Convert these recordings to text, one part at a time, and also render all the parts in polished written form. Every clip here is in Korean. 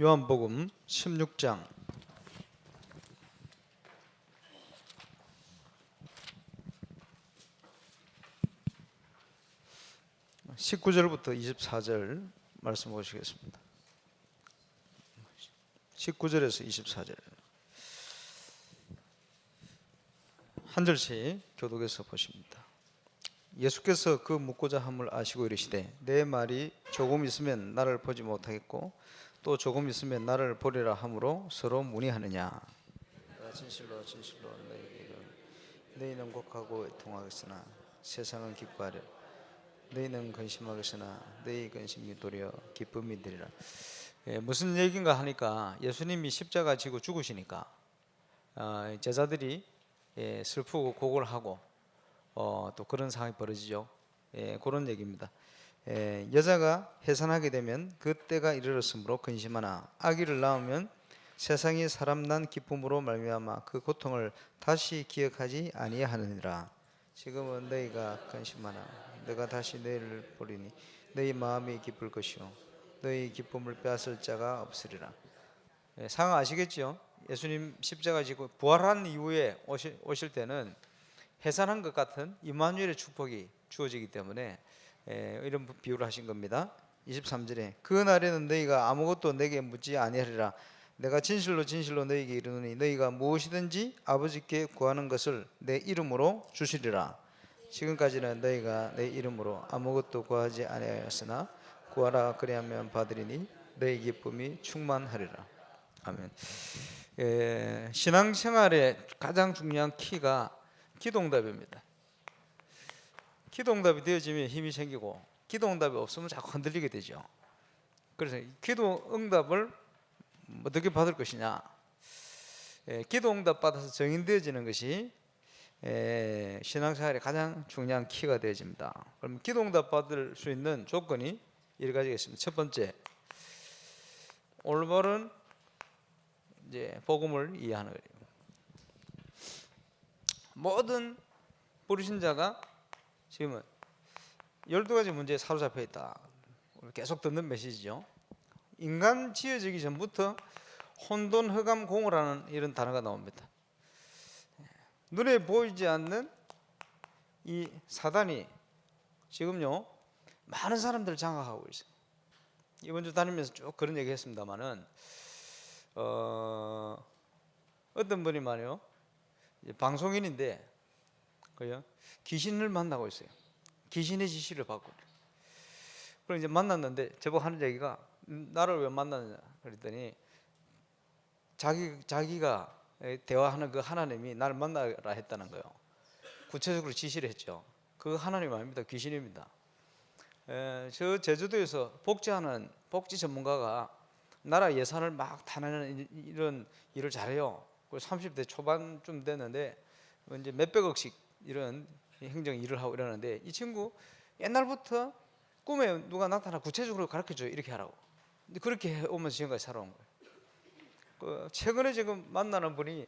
요한복음 16장 19절부터 24절 말씀 보시겠습니다. 19절에서 24절 한 절씩 교독해서 보십니다. 예수께서 그 묻고자 함을 아시고 이르시되 내 말이 조금 있으면 나를 보지 못하겠고 또 조금 있으면 나를 보리라 함으로 서로 문의하느냐. 내가 진실로 진실로 너희에게 이르노니 너희는 곡하고 애통하겠으나 세상은 기뻐하려 너희는 근심하겠으나 너희 근심이 도리어 기쁨이 되리라. 무슨 얘기인가 하니까 예수님이 십자가 지고 죽으시니까 제자들이 슬프고 고골하고 또 그런 상황이 벌어지죠. 그런 얘기입니다. 여자가 해산하게 되면 그때가 이르렀으므로 근심하나 아기를 낳으면 세상이 사람 난 기쁨으로 말미암아 그 고통을 다시 기억하지 아니하느니라. 지금은 너희가 근심하나 내가 다시 너희를 보리니 너희 마음이 기쁠 것이요 너희 기쁨을 빼앗을 자가 없으리라. 상황 아시겠죠? 예수님 십자가 지고 부활한 이후에 오실 때는 해산한 것 같은 임마누엘의 축복이 주어지기 때문에 이런 비유를 하신 겁니다. 23절에 그 날에는 너희가 아무것도 내게 묻지 아니하리라. 내가 진실로 진실로 너희에게 이르노니 너희가 무엇이든지 아버지께 구하는 것을 내 이름으로 주시리라. 지금까지는 너희가 내 이름으로 아무것도 구하지 아니하였으나 구하라 그리하면 받으리니 너희 기쁨이 충만하리라. 아멘. 신앙생활의 가장 중요한 키가 기도응답입니다. 기도응답이 되어지면 힘이 생기고 기도응답이 없으면 자꾸 흔들리게 되죠. 그래서 기도응답을 어떻게 받을 것이냐. 기도응답 받아서 정인되어지는 것이 신앙생활의 가장 중요한 키가 되어집니다. 그럼 기도응답 받을 수 있는 조건이 여러 가지가 있습니다. 첫 번째, 올바른 이제 복음을 이해하는 거예요. 모든 불신자가 지금은 12가지 문제에 사로잡혀 있다. 계속 듣는 메시지죠. 인간 지어지기 전부터 혼돈, 흑암, 공허라는 이런 단어가 나옵니다. 눈에 보이지 않는 이 사단이 지금요 많은 사람들을 장악하고 있어요. 이번 주 다니면서 쭉 그런 얘기 했습니다만은 어떤 분이 말이요 방송인인데 그요 귀신을 만나고 있어요. 귀신의 지시를 받고. 그럼 이제 만났는데 저보고 하는 얘기가 나를 왜 만났느냐 그랬더니 자기가 대화하는 그 하나님이 나를 만나라 했다는 거예요. 구체적으로 지시를 했죠. 그 하나님 아닙니다. 귀신입니다. 저 제주도에서 복지하는 복지 전문가가 나라 예산을 막 타내는 이런 일을 잘해요. 30대 초반쯤 됐는데 이제 몇백억씩 이런 행정 일을 하고 이러는데 이 친구 옛날부터 꿈에 누가 나타나 구체적으로 가르쳐줘요. 이렇게 하라고. 근데 그렇게 오면서 지금까지 살아온 거예요. 최근에 지금 만나는 분이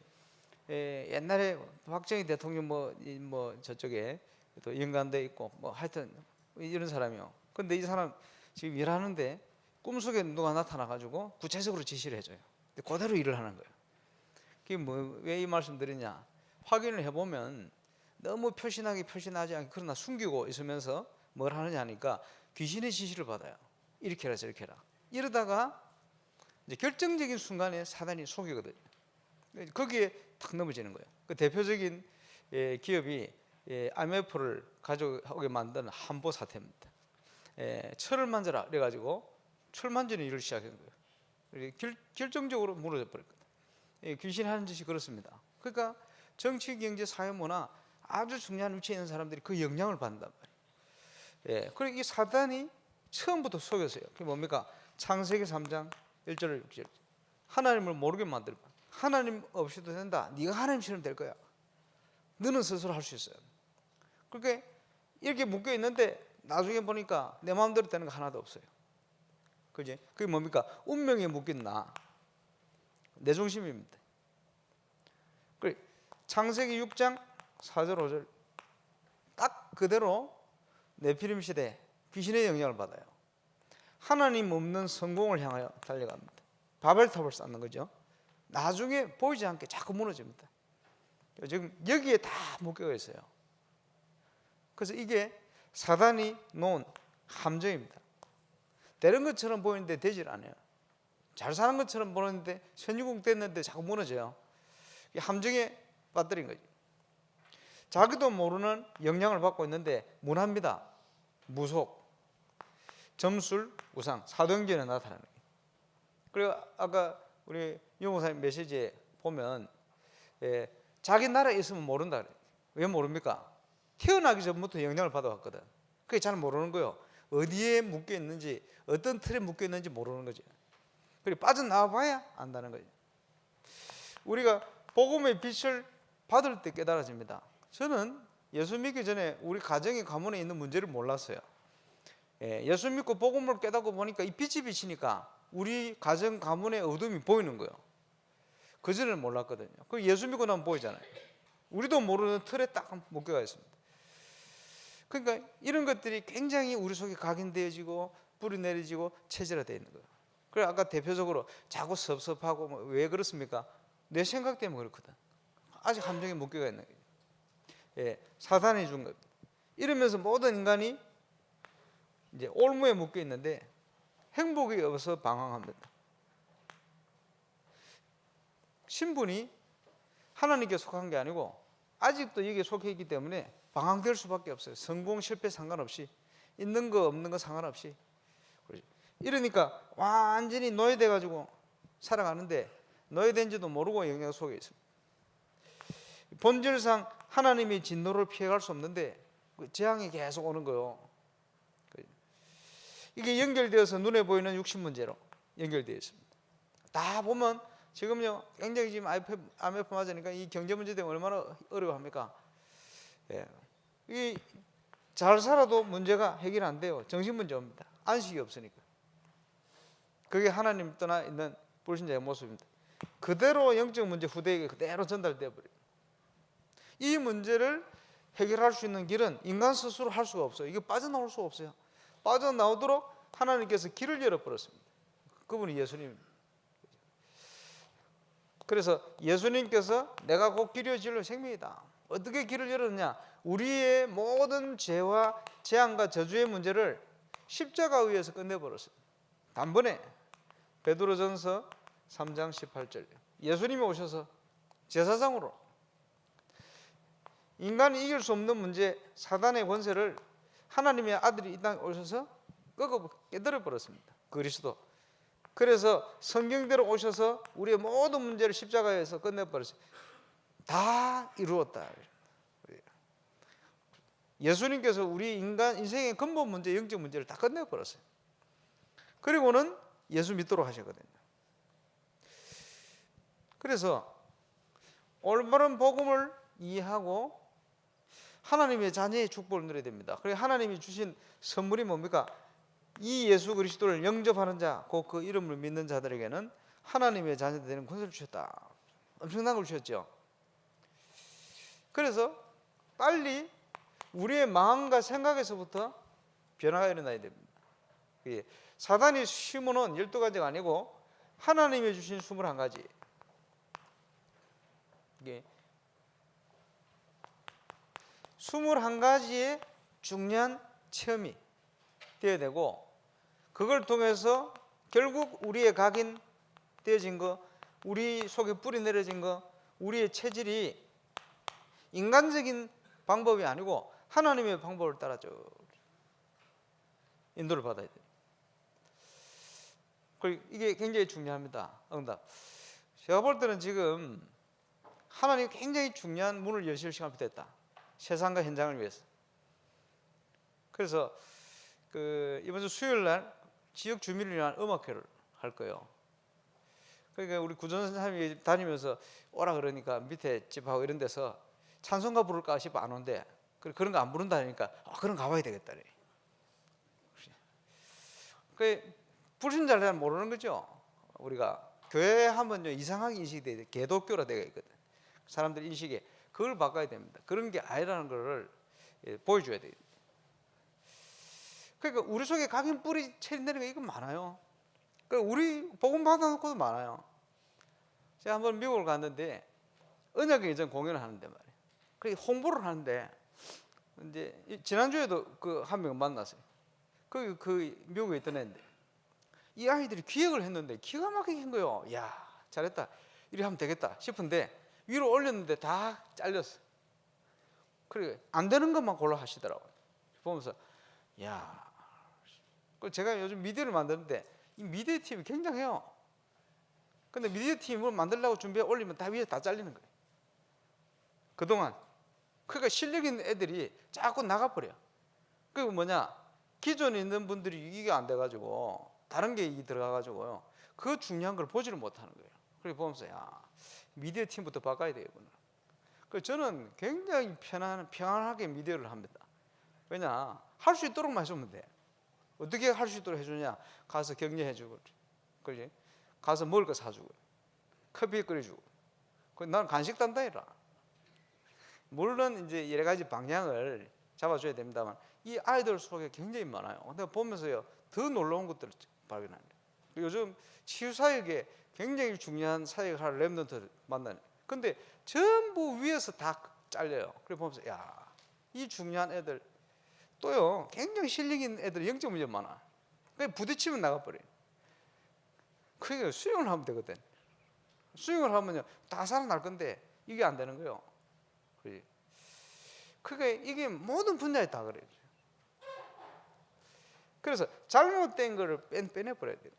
옛날에 박정희 대통령 뭐 저쪽에 또 연관돼 있고 뭐 하여튼 이런 사람이요. 근데 이 사람 지금 일하는데 꿈속에 누가 나타나 가지고 구체적으로 지시를 해줘요. 그대로 일을 하는 거예요. 그게 왜 이 말씀 드리냐? 확인을 해보면 너무 표신하지 않게 그러나 숨기고 있으면서 뭘 하느냐 하니까 귀신의 지시를 받아요. 이렇게 해라 저렇게 해라. 이러다가 이제 결정적인 순간에 사단이 속이거든요. 거기에 탁 넘어지는 거예요. 그 대표적인 기업이 IMF를 가져오게 만든 한보 사태입니다. 철을 만져라 그래가지고 철 만지는 일을 시작한 거예요. 결정적으로 무너져 버렸거든요. 귀신이 하는 짓이 그렇습니다. 그러니까 정치, 경제, 사회, 문화 아주 중요한 위치에 있는 사람들이 그 영향을 받는단 말이에요. 그리고 이 사단이 처음부터 속였어요. 그게 뭡니까? 창세기 3장 1절 6절 하나님을 모르게 만들어. 하나님 없이도 된다. 네가 하나님처럼 될 거야. 너는 스스로 할 수 있어요. 그렇게 이렇게 묶여 있는데 나중에 보니까 내 마음대로 되는 거 하나도 없어요. 그지? 그게 뭡니까? 운명에 묶인 나. 내 중심입니다. 그래 창세기 6장 4절 5절 딱 그대로 네피림 시대 귀신의 영향을 받아요. 하나님 없는 성공을 향하여 달려갑니다. 바벨탑을 쌓는 거죠. 나중에 보이지 않게 자꾸 무너집니다. 지금 여기에 다 묶여 있어요. 그래서 이게 사단이 놓은 함정입니다. 되는 것처럼 보이는데 되질 않아요. 잘 사는 것처럼 보이는데 선유국 됐는데 자꾸 무너져요. 함정에 빠뜨린 거죠. 자기도 모르는 영향을 받고 있는데 문합니다. 무속, 점술, 우상, 사도행전에 나타나는 거예요. 그리고 아까 우리 유 목사님 메시지에 보면 자기 나라에 있으면 모른다 그래요. 왜 모릅니까? 태어나기 전부터 영향을 받아왔거든. 그게 잘 모르는 거예요. 어디에 묶여 있는지, 어떤 틀에 묶여 있는지 모르는 거죠. 그리고 빠져나와 봐야 안다는 거죠. 우리가 복음의 빛을 받을 때 깨달아집니다. 저는 예수 믿기 전에 우리 가정의 가문에 있는 문제를 몰랐어요. 예수 믿고 복음을 깨닫고 보니까 이 빛이 비치니까 우리 가정 가문의 어둠이 보이는 거예요. 그전에는 몰랐거든요. 그 예수 믿고 나면 보이잖아요. 우리도 모르는 틀에 딱 묶여가 있습니다. 그러니까 이런 것들이 굉장히 우리 속에 각인되어지고 뿌리 내려지고 체질화되어 있는 거예요. 그래서 아까 대표적으로 자꾸 섭섭하고 왜 그렇습니까? 내 생각 때문에 그렇거든. 아직 함정에 묶여가 있는 거예요. 사단이 준 겁니다. 이러면서 모든 인간이 이제 올무에 묶여 있는데 행복이 없어서 방황합니다. 신분이 하나님께 속한 게 아니고 아직도 여기에 속해 있기 때문에 방황될 수밖에 없어요. 성공 실패 상관없이, 있는 거 없는 거 상관없이. 이러니까 완전히 노예돼 가지고 살아가는데 노예된지도 모르고 영향 속에 있습니다. 본질상 하나님의 진노를 피해갈 수 없는데 재앙이 계속 오는 거예요. 이게 연결되어서 눈에 보이는 육신 문제로 연결되어 있습니다. 다 보면 지금요 굉장히 지금 IMF 맞으니까 이 경제 문제 때문에 얼마나 어려워합니까? 이 잘 살아도 문제가 해결 안 돼요. 정신 문제 옵니다. 안식이 없으니까. 그게 하나님 떠나 있는 불신자의 모습입니다. 그대로 영적 문제 후대에게 그대로 전달되어 버려요. 이 문제를 해결할 수 있는 길은 인간 스스로 할 수가 없어요. 이게 빠져나올 수가 없어요. 빠져나오도록 하나님께서 길을 열어버렸습니다. 그분이 예수님입니다. 그래서 예수님께서 내가 곧 길이요 진리요 생명이다. 어떻게 길을 열었느냐? 우리의 모든 죄와 재앙과 저주의 문제를 십자가 위에서 끝내버렸어요. 단번에. 베드로전서 3장 18절. 예수님이 오셔서 제사장으로 인간이 이길 수 없는 문제, 사단의 권세를 하나님의 아들이 이 땅에 오셔서 깨뜨려 버렸습니다. 그리스도. 그래서 성경대로 오셔서 우리의 모든 문제를 십자가에서 끝내버렸어요. 다 이루었다. 예수님께서 우리 인간 인생의 근본 문제, 영적 문제를 다 끝내버렸어요. 그리고는 예수 믿도록 하셨거든요. 그래서 올바른 복음을 이해하고 하나님의 자녀의 축복을 누려야 됩니다. 그리고 하나님이 주신 선물이 뭡니까? 이 예수 그리스도를 영접하는 자, 곧 그 이름을 믿는 자들에게는 하나님의 자녀가 되는 권세를 주셨다. 엄청난 걸 주셨죠. 그래서 빨리 우리의 마음과 생각에서부터 변화가 일어나야 됩니다. 사단이 심어놓은 12가지가 아니고 하나님이 주신 21가지. 이게 21가지의 중요한 체험이 되어야 되고, 그걸 통해서 결국 우리의 각인되어진 거, 우리 속에 뿌리 내려진 거, 우리의 체질이 인간적인 방법이 아니고 하나님의 방법을 따라서 인도를 받아야 돼요. 그리고 이게 굉장히 중요합니다. 응답. 제가 볼 때는 지금 하나님이 굉장히 중요한 문을 여실 시간이 됐다. 세상과 현장을 위해서. 그래서 이번 주 수요일 날 지역 주민을 위한 음악회를 할 거예요. 그러니까 우리 구전 선생님이 다니면서 오라 그러니까 밑에 집하고 이런 데서 찬송가 부를까 싶어 안 온대. 그런 거 안 부른다니까 그럼 가봐야 되겠다. 그 불신자를 모르는 거죠. 우리가 교회 하면요 이상하게 인식이 돼. 개독교라 되어 있거든. 사람들 인식에 그걸 바꿔야 됩니다. 그런 게 아니라는 것을 보여줘야 돼요. 그러니까 우리 속에 각인 뿌리 체린다는 게 이거 많아요. 우리 복음 받아놓고도 많아요. 제가 한번 미국을 갔는데 언약의 예전 공연을 하는데 말이에요. 그 홍보를 하는데 이제 지난주에도 그 한 명 만났어요. 그 미국에 있던 애인데 이 아이들이 기획을 했는데 기가 막히게 한 거예요. 야, 잘했다. 이렇게 하면 되겠다 싶은데 위로 올렸는데 다 잘렸어. 그래 안 되는 것만 골라 하시더라고요. 보면서 야, 제가 요즘 미디어를 만드는데 이 미디어 팀이 굉장해요. 근데 미디어 팀을 만들려고 준비해 올리면 다 위에 다 잘리는 거예요. 그동안. 그러니까 실력 있는 애들이 자꾸 나가버려요. 그리고 뭐냐, 기존에 있는 분들이 이게 안 돼가지고 다른 게 이게 들어가가지고요, 그 중요한 걸 보지를 못하는 거예요. 그래서 보면서 야, 미디어 팀부터 바꿔야 되겠구나. 그래서 저는 굉장히 편안하게 미디어를 합니다. 왜냐, 할 수 있도록만 해주면 돼. 어떻게 할 수 있도록 해주냐, 가서 격려해주고, 그지? 가서 먹을 거 사주고, 커피 끓여주고, 난 간식 단다이라. 물론 이제 여러 가지 방향을 잡아줘야 됩니다만 이 아이들 속에 굉장히 많아요. 근데 보면서요, 더 놀라운 것들을 발견합니다. 요즘 치유사역에 굉장히 중요한 사역을 할 랩런트를 만나요. 근데 전부 위에서 다 잘려요. 그래 보면서 야, 이 중요한 애들 또요, 굉장히 실력 있는 애들 0.1점 많아. 그냥 부딪히면 나가버려요. 그게 수영을 하면 되거든. 수영을 하면요 다 살아날 건데 이게 안 되는 거예요. 그게 이게 모든 분야에 다 그래요. 그래서 잘못된 거를 빼내버려야 돼요.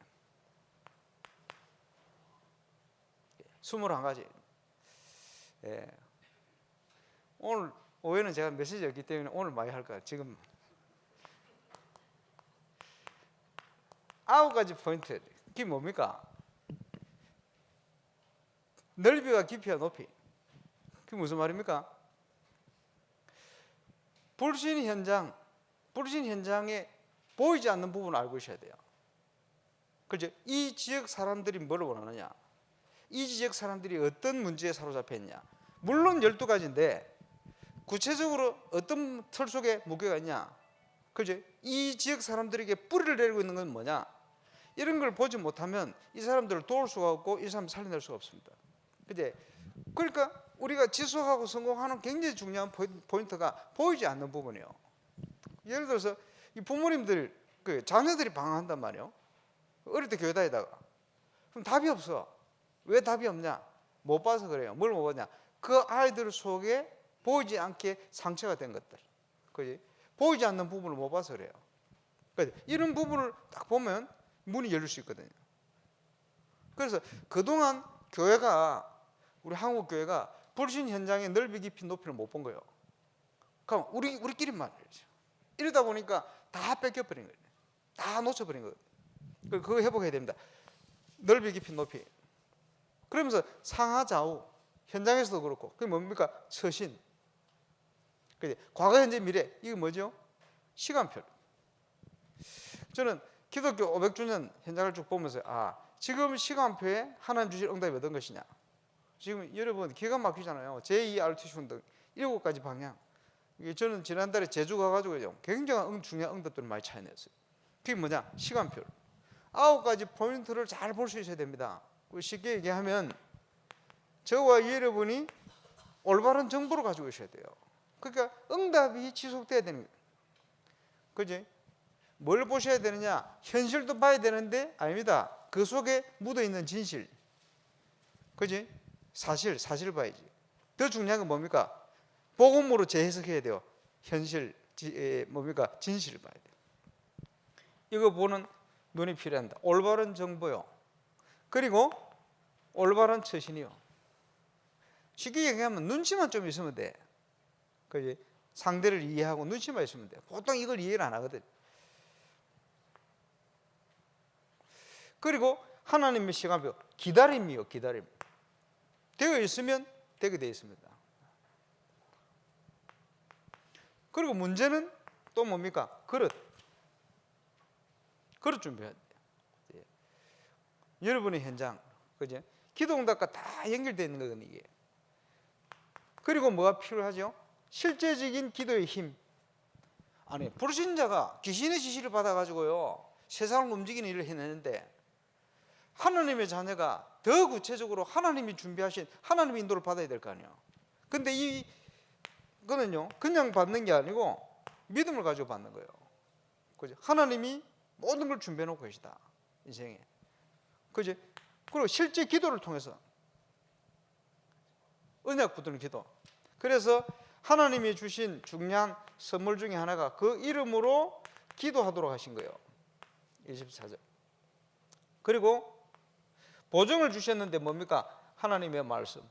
21가지. 예. 오늘 오후에는 제가 메시지였기 때문에 오늘 많이 할 거예요. 지금 9가지 포인트. 그게 뭡니까? 넓이와 깊이와 높이. 그게 무슨 말입니까? 불신 현장에 보이지 않는 부분을 알고 있어야 돼요. 그죠? 이 지역 사람들이 뭘 원하느냐? 이 지역 사람들이 어떤 문제에 사로잡혀 있냐? 물론 12가지인데 구체적으로 어떤 틀 속에 묶여가 있냐? 그죠? 이 지역 사람들에게 뿌리를 내리고 있는 건 뭐냐? 이런 걸 보지 못하면 이 사람들을 도울 수가 없고 이 사람을 살려낼 수가 없습니다. 그죠? 그러니까 우리가 지속하고 성공하는 굉장히 중요한 포인트가 보이지 않는 부분이에요. 예를 들어서 이 부모님들, 자녀들이 방황한단 말이에요. 어릴 때 교회 다니다가 그럼 답이 없어. 왜 답이 없냐? 못 봐서 그래요. 뭘 못 봤냐? 그 아이들 속에 보이지 않게 상처가 된 것들, 그지? 보이지 않는 부분을 못 봐서 그래요. 그지? 이런 부분을 딱 보면 문이 열릴 수 있거든요. 그래서 그동안 교회가, 우리 한국 교회가 불신 현장의 넓이 깊이 높이를 못 본 거예요. 그럼 우리끼리만 이러죠. 이러다 보니까 다 뺏겨버린 거예요. 다 놓쳐버린 거예요. 그거 회복해야 됩니다. 넓이 깊이 높이. 그러면서 상하 좌우, 현장에서도 그렇고, 그게 뭡니까? 처신. 과거 현재 미래, 이게 뭐죠? 시간표. 저는 기독교 500주년 현장을 쭉 보면서 지금 시간표에 하나님 주실 응답이 어떤 것이냐. 지금 여러분 기가 막히잖아요. 제2RTC 운동 7가지 방향. 저는 지난달에 제주 가가지고 굉장한 중요한 응답들을 많이 찾아냈어요. 그게 뭐냐? 시간표. 9가지 포인트를 잘 볼 수 있어야 됩니다. 쉽게 얘기하면 저와 여러분이 올바른 정보를 가지고 있어야 돼요. 그러니까 응답이 지속돼야 되는 거예요. 그지? 뭘 보셔야 되느냐? 현실도 봐야 되는데 아닙니다. 그 속에 묻어있는 진실. 그지? 사실 봐야지. 더 중요한 건 뭡니까? 복음으로 재해석해야 돼요. 현실, 뭡니까? 진실을 봐야 돼요. 이거 보는 눈이 필요합니다. 올바른 정보요. 그리고 올바른 처신이요. 쉽게 얘기하면 눈치만 좀 있으면 돼. 그지? 상대를 이해하고 눈치만 있으면 돼. 보통 이걸 이해를 안 하거든. 그리고 하나님의 시간표, 기다림이요. 기다림. 되어 있으면 되게 되어 있습니다. 그리고 문제는 또 뭡니까? 그릇 준비해야 돼요. 여러분의 현장, 그죠? 기도응답과 다 연결되어 있는 거거든요, 이게. 그리고 뭐가 필요하죠? 실제적인 기도의 힘. 아니, 불신자가 귀신의 지시를 받아가지고요, 세상을 움직이는 일을 해내는데 하나님의 자녀가 더 구체적으로 하나님이 준비하신 하나님의 인도를 받아야 될 거 아니에요. 근데 이거는요 그냥 받는 게 아니고 믿음을 가지고 받는 거예요. 그죠? 하나님이 모든 걸 준비해 놓고 계시다 인생에. 그죠? 그리고 실제 기도를 통해서 언약 붙드는 기도. 그래서 하나님이 주신 중요한 선물 중에 하나가 그 이름으로 기도하도록 하신 거예요. 24절. 그리고 보증을 주셨는데 뭡니까? 하나님의 말씀.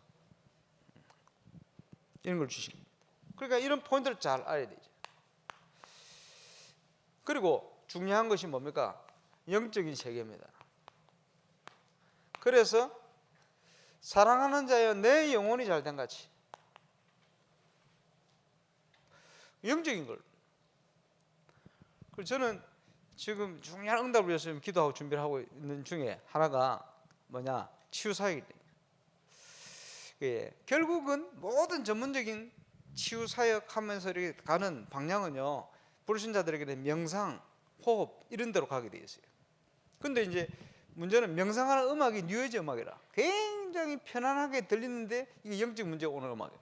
이런 걸 주신 겁니다. 그러니까 이런 포인트를 잘 알아야 되죠. 그리고 중요한 것이 뭡니까? 영적인 세계입니다. 그래서 사랑하는 자여 내 영혼이 잘된 같이 영적인 걸. 그래서 저는 지금 중요한 응답을 위해서 기도하고 준비를 하고 있는 중에 하나가 뭐냐? 치유사역입니다. 예, 결국은 모든 전문적인 치유사역 하면서 이렇게 가는 방향은요 불신자들에게는 명상, 호흡 이런 데로 가게 돼 있어요. 근데 이제 문제는 명상하는 음악이 뉴에이지 음악이라 굉장히 편안하게 들리는데 이게 영적 문제가 오는 음악이라.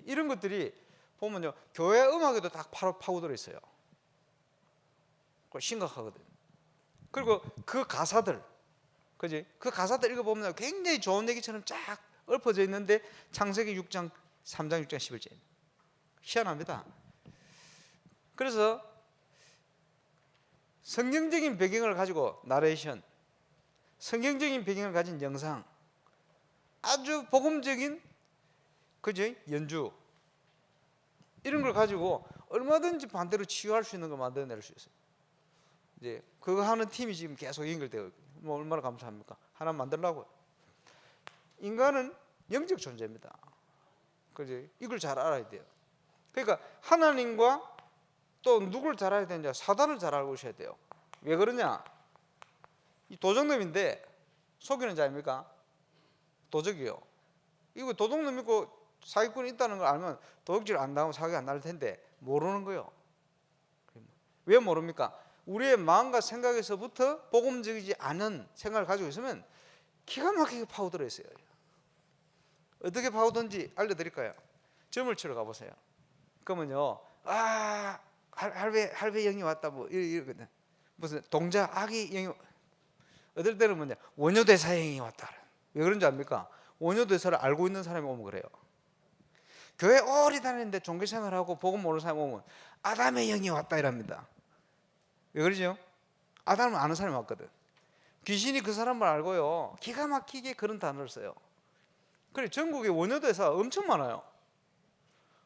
이런 것들이 보면요 교회 음악에도 다 파고들어 있어요. 심각하거든. 그리고 그 가사들, 그지? 그 가사들 읽어보면 굉장히 좋은 얘기처럼 쫙 엎어져 있는데 창세기 6장, 3장, 6장, 11절 희한합니다. 그래서 성경적인 배경을 가지고 나레이션, 성경적인 배경을 가진 영상, 아주 복음적인 그죠? 연주 이런 걸 가지고 얼마든지 반대로 치유할 수 있는 걸 만들어낼 수 있어요. 이제 그거 하는 팀이 지금 계속 연결되어 있거든요. 뭐 얼마나 감사합니까? 하나 만들라고요. 인간은 영적 존재입니다. 그죠? 이걸 잘 알아야 돼요. 그러니까 하나님과 또 누굴 잘 알아야 되느냐? 사단을 잘 알고 있어야 돼요. 왜 그러냐? 이 도적놈인데 속이는 자입니까? 도적이요. 이거 도둑놈 있고 사기꾼이 있다는 걸 알면 도둑질 안 당하고 사기 안 날 텐데 모르는 거예요. 왜 모릅니까? 우리의 마음과 생각에서부터 복음적이지 않은 생각을 가지고 있으면 기가 막히게 파고들어 있어요. 어떻게 파고든지 알려드릴까요? 점을 치러 가보세요. 그러면요, 할배 영이 왔다 뭐 이러거든. 무슨 동자 아기 영이 어떨 때는 뭐냐 원효대사 영이 왔다. 왜 그런지 압니까? 원효대사를 알고 있는 사람이 오면 그래요. 교회 오래 다니는데 종교생활하고 복음 모르는 사람이 오면 아담의 영이 왔다 이랍니다. 왜 그러죠? 아담을 아는 사람이 왔거든. 귀신이 그 사람을 알고요 기가 막히게 그런 단어를 써요. 그래 전국에 원효대사 엄청 많아요.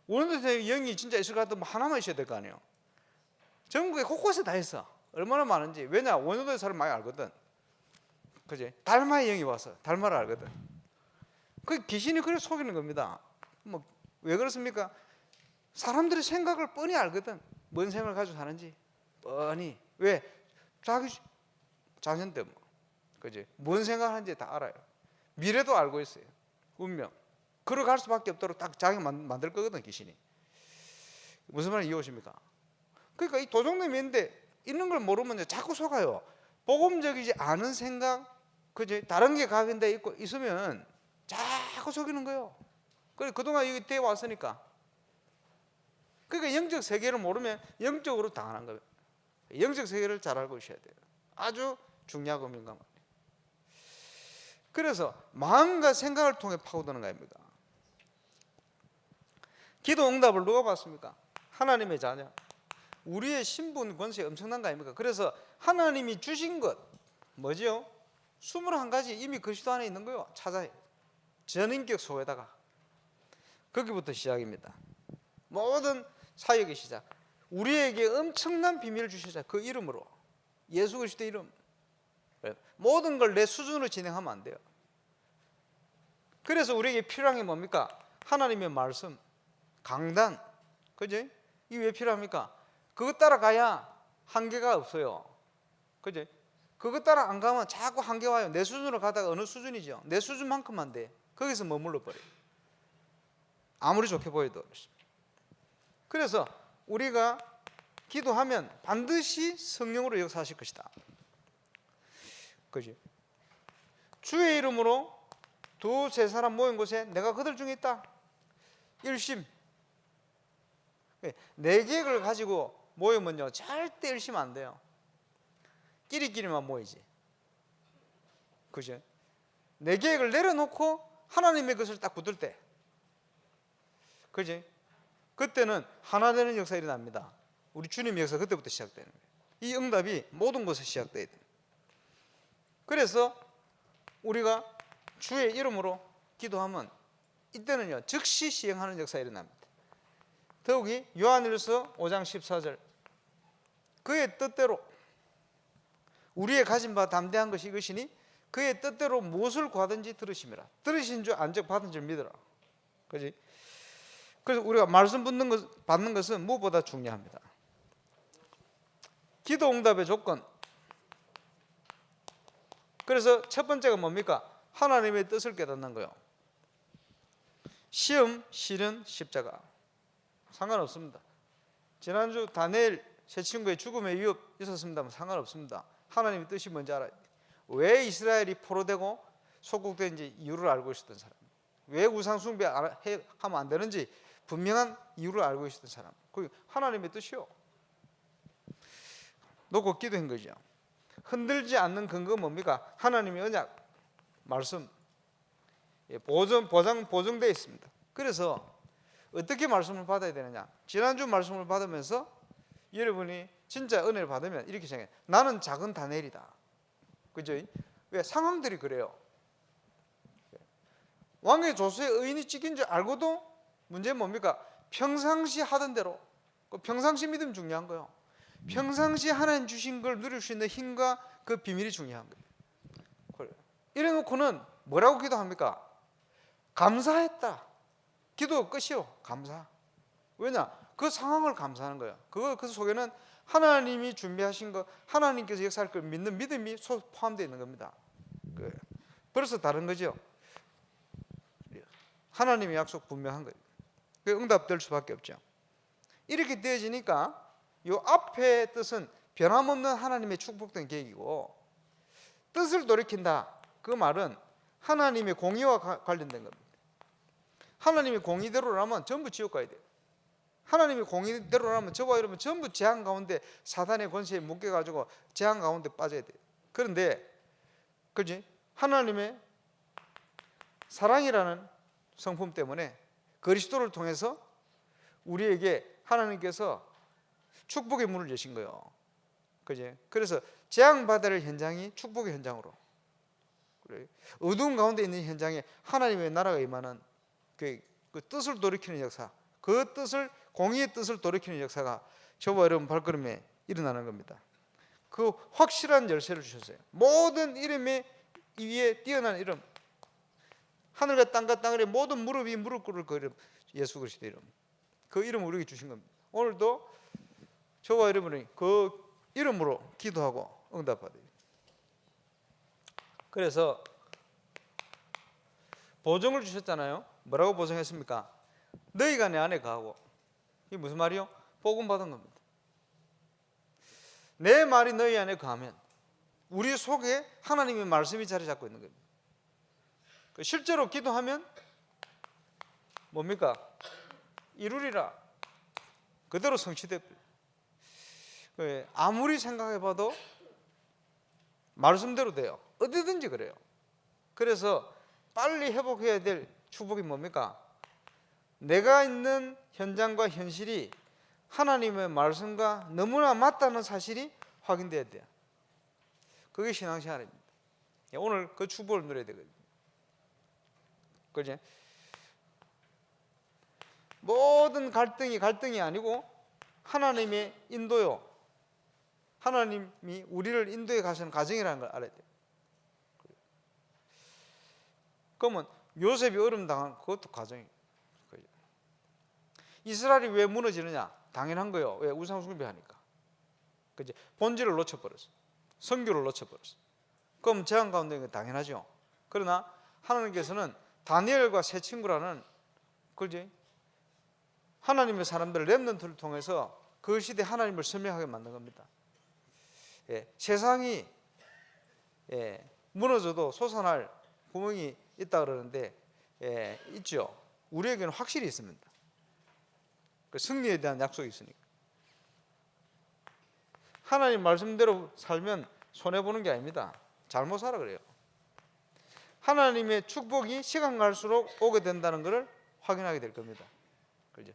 원효대사 영이 진짜 있을 것 같으면 하나만 있어야 될 거 아니에요. 전국에 곳곳에 다 있어. 얼마나 많은지. 왜냐 원효대사를 많이 알거든. 그지? 달마의 영이 와서 달마를 알거든. 그 귀신이 그래 속이는 겁니다. 뭐 왜 그렇습니까? 사람들의 생각을 뻔히 알거든. 뭔 생각을 가지고 사는지 뻔히. 왜? 자기 자녀인데 뭐. 그지? 뭔 생각하는지 다 알아요. 미래도 알고 있어요. 운명. 걸어갈 수밖에 없도록 딱 자기 만들 거거든 귀신이. 무슨 말인지 이해오십니까? 그러니까 이 도둑놈이 있는데 있는 걸 모르면 자꾸 속아요. 복음적이지 않은 생각, 그지? 다른 게 각인돼 있고 있으면 자꾸 속이는 거예요. 그래 그동안 여기 때 왔으니까. 그러니까 영적 세계를 모르면 영적으로 당하는 거예요. 영적 세계를 잘 알고 있어야 돼요. 아주 중요하고 민감합니다. 그래서 마음과 생각을 통해 파고드는 거입니다. 기도 응답을 누가 받습니까? 하나님의 자녀. 우리의 신분 권세 엄청난 거 아닙니까? 그래서 하나님이 주신 것 뭐죠? 21가지 이미 그리스도 안에 있는 거예요. 찾아요. 전인격 소에다가 거기부터 시작입니다. 모든 사역의 시작. 우리에게 엄청난 비밀을 주시자. 그 이름으로 예수 그리스도의 이름. 모든 걸 내 수준으로 진행하면 안 돼요. 그래서 우리에게 필요한 게 뭡니까? 하나님의 말씀, 강단. 그지? 이게 왜 필요합니까? 그것 따라가야 한계가 없어요. 그지? 그것 따라 안 가면 자꾸 한계 와요. 내 수준으로 가다가 어느 수준이죠? 내 수준만큼만 돼. 거기서 머물러 버려요. 아무리 좋게 보여도. 그래서 우리가 기도하면 반드시 성령으로 역사하실 것이다. 그지? 주의 이름으로 두세 사람 모인 곳에 내가 그들 중에 있다. 일심. 내 계획을 가지고 모이면요 절대 일심 안 돼요. 끼리끼리만 모이지. 그죠? 내 계획을 내려놓고 하나님의 것을 딱 붙들 때, 그지? 그때는 하나 되는 역사가 일어납니다. 우리 주님의 역사 그때부터 시작되는 거예요. 이 응답이 모든 것에 시작돼야 돼요. 그래서 우리가 주의 이름으로 기도하면 이때는요 즉시 시행하는 역사가 일어납니다. 더욱이 요한일서 5장 14절, 그의 뜻대로 우리의 가진 바 담대한 것이 이것이니 그의 뜻대로 무엇을 구하든지 들으심이라. 들으신 줄 안적 받은 줄 믿으라. 그지? 그래서 우리가 말씀 받는 것은 무엇보다 중요합니다. 기도 응답의 조건. 그래서 첫 번째가 뭡니까? 하나님의 뜻을 깨닫는 거예요. 시험, 시련, 십자가 상관없습니다. 지난주 다니엘 세 친구의 죽음의 위협 있었습니다만 상관없습니다. 하나님의 뜻이 뭔지 알아야 돼요. 왜 이스라엘이 포로되고 속국된지 이유를 알고 있었던 사람, 왜 우상 숭배하면 안 되는지 분명한 이유를 알고 있었던 사람, 그게 하나님의 뜻이요. 놓고 기도한 거죠. 흔들지 않는 근거가 뭡니까? 하나님의 언약, 말씀, 보증되어 있습니다. 그래서 어떻게 말씀을 받아야 되느냐? 지난주 말씀을 받으면서 여러분이 진짜 은혜를 받으면 이렇게 생각해요. 나는 작은 다니엘이다. 그죠? 왜? 상황들이 그래요. 왕의 조수의 의인이 찍힌 줄 알고도 문제는 뭡니까? 평상시 하던 대로, 평상시 믿음 중요한 거예요. 평상시 하나님 주신 걸 누릴 수 있는 힘과 그 비밀이 중요한 거예요. 이래 놓고는 뭐라고 기도합니까? 감사했다. 기도 끝이요. 감사. 왜냐? 그 상황을 감사하는 거예요. 그 속에는 하나님이 준비하신 것, 하나님께서 역사할 걸 믿는 믿음이 포함되어 있는 겁니다. 그래서 다른 거죠. 하나님의 약속 분명한 거예요. 응답될 수밖에 없죠. 이렇게 되어지니까 이 앞의 뜻은 변함없는 하나님의 축복된 계획이고, 뜻을 돌이킨다, 그 말은 하나님의 공의와 관련된 겁니다. 하나님의 공의대로라면 전부 지옥 가야 돼요. 하나님의 공의대로라면 저와 여러분 전부 재앙 가운데, 사단의 권세에 묶여가지고 재앙 가운데 빠져야 돼요. 그런데 그지? 하나님의 사랑이라는 성품 때문에 그리스도를 통해서 우리에게 하나님께서 축복의 문을 여신 거예요. 그지? 그래서 재앙 받을 현장이 축복의 현장으로, 어두운 가운데 있는 현장에 하나님의 나라가 임하는 그 뜻을 돌이키는 역사, 그 뜻을, 공의의 뜻을 돌이키는 역사가 저와 여러분 발걸음에 일어나는 겁니다. 그 확실한 열쇠를 주셨어요. 모든 이름의 위에 뛰어난 이름, 하늘과 땅과 땅의 모든 무릎이 무릎 꿇을 그 이름, 예수 그리스도 이름, 그 이름을 우리에게 주신 겁니다. 오늘도 저와 여러분이 그 이름으로 기도하고 응답받아요. 그래서 보증을 주셨잖아요. 뭐라고 보증했습니까? 너희가 내 안에 거하고. 이게 무슨 말이요? 복음 받은 겁니다. 내 말이 너희 안에 거하면 우리 속에 하나님의 말씀이 자리 잡고 있는 겁니다. 실제로 기도하면 뭡니까? 이루리라. 그대로 성취돼. 아무리 생각해봐도 말씀대로 돼요. 어디든지 그래요. 그래서 빨리 회복해야 될 축복이 뭡니까? 내가 있는 현장과 현실이 하나님의 말씀과 너무나 맞다는 사실이 확인돼야 돼요. 그게 신앙생활입니다. 오늘 그 축복을 누려야 되거든요. 그죠? 모든 갈등이 아니고 하나님의 인도요. 하나님이 우리를 인도해 가시는 과정이라는 걸 알아야 돼요. 그러면 요셉이 어려움 당한 그것도 과정이에요. 이스라엘이 왜 무너지느냐? 당연한 거예요. 왜? 우상 숭배하니까. 그죠? 본질을 놓쳐버렸어. 성교를 놓쳐버렸어. 그럼 재앙 가운데 있는 게 당연하죠. 그러나 하나님께서는 다니엘과 세 친구라는, 그지? 하나님의 사람들, 렘넌트를 통해서 그 시대 하나님을 선명하게 만든 겁니다. 세상이 무너져도 솟아날 구멍이 있다 그러는데 있죠. 우리에게는 확실히 있습니다. 그 승리에 대한 약속이 있으니까. 하나님 말씀대로 살면 손해보는 게 아닙니다. 잘못 살아 그래요. 하나님의 축복이 시간 갈수록 오게 된다는 것을 확인하게 될 겁니다. 그죠?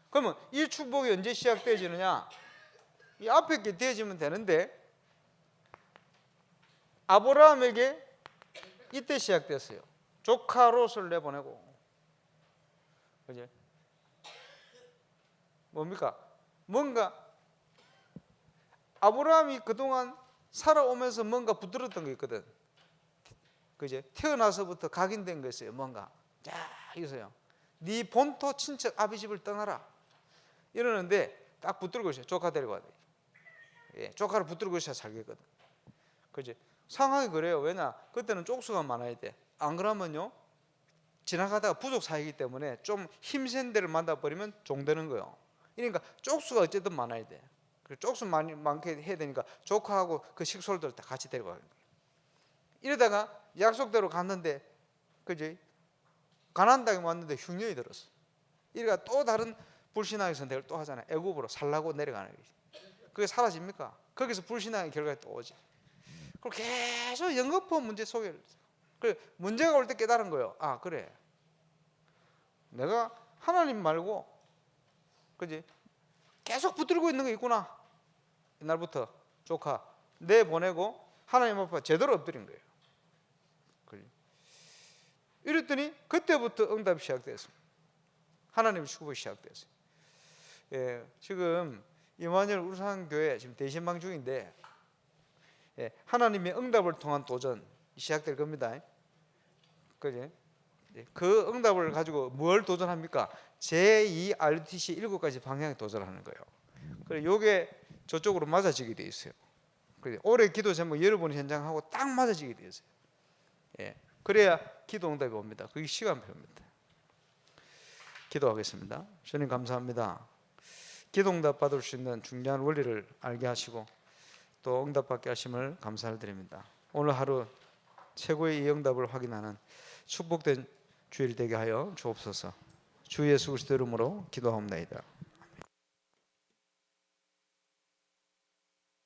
그러면 이 축복이 언제 시작되어지느냐? 이 앞에 게 되어지면 되는데 아브라함에게 이때 시작됐어요. 조카 롯을 내보내고. 그죠? 뭡니까? 뭔가 아브라함이 그동안 살아오면서 뭔가 붙들었던 게 있거든. 그죠? 태어나서부터 각인된 거 있어요. 뭔가 자 있어요. 네 본토 친척 아비 집을 떠나라 이러는데 딱 붙들고 있어요. 조카 데리고 와야 돼. 조카를 붙들고 있어야 살겠거든. 그죠? 상황이 그래요. 왜냐? 그때는 쪽수가 많아야 돼. 안 그러면요 지나가다가 부족 사이기 때문에 좀 힘센 데를 만나버리면 종되는 거예요. 그러니까 쪽수가 어쨌든 많아야 돼. 쪽수 많게 해야 되니까 조카하고 그 식솔들 다 같이 데려가는 거예요. 이러다가 약속대로 갔는데 그지? 가나안 땅에 왔는데 흉년이 들었어. 이러니까 또 다른 불신앙의 선택을 또 하잖아요. 애굽으로 살라고 내려가는 거지. 그게 사라집니까? 거기서 불신앙의 결과가 또 오지. 그리고 계속 연거푸 문제 속에 문제가 올 때 깨달은 거예요. 아 그래 내가 하나님 말고 그지 계속 붙들고 있는 게 있구나. 옛날부터 조카 내보내고 하나님 앞에 제대로 엎드린 거예요. 이랬더니 그때부터 응답이 시작됐습니다. 하나님의 축복이 시작됐어요. 지금 임마누엘 울산교회 지금 대신방 중인데 하나님의 응답을 통한 도전이 시작될 겁니다. 그지? 그 응답을 가지고 뭘 도전합니까? 제2 RUTC 7가지 방향에 도전하는 거예요. 그리고 이게 저쪽으로 맞아지게 돼 있어요. 올해 기도 제목 여러분이 현장하고 딱 맞아지게 돼 있어요. 그래야 기도 응답이 옵니다. 그게 시간표입니다. 기도하겠습니다. 주님 감사합니다. 기도 응답 받을 수 있는 중요한 원리를 알게 하시고 또 응답받게 하심을 감사를 드립니다. 오늘 하루 최고의 이 응답을 확인하는 축복된 주일 되게 하여 주옵소서. 주 예수 그리스도 이름으로 기도하옵나이다.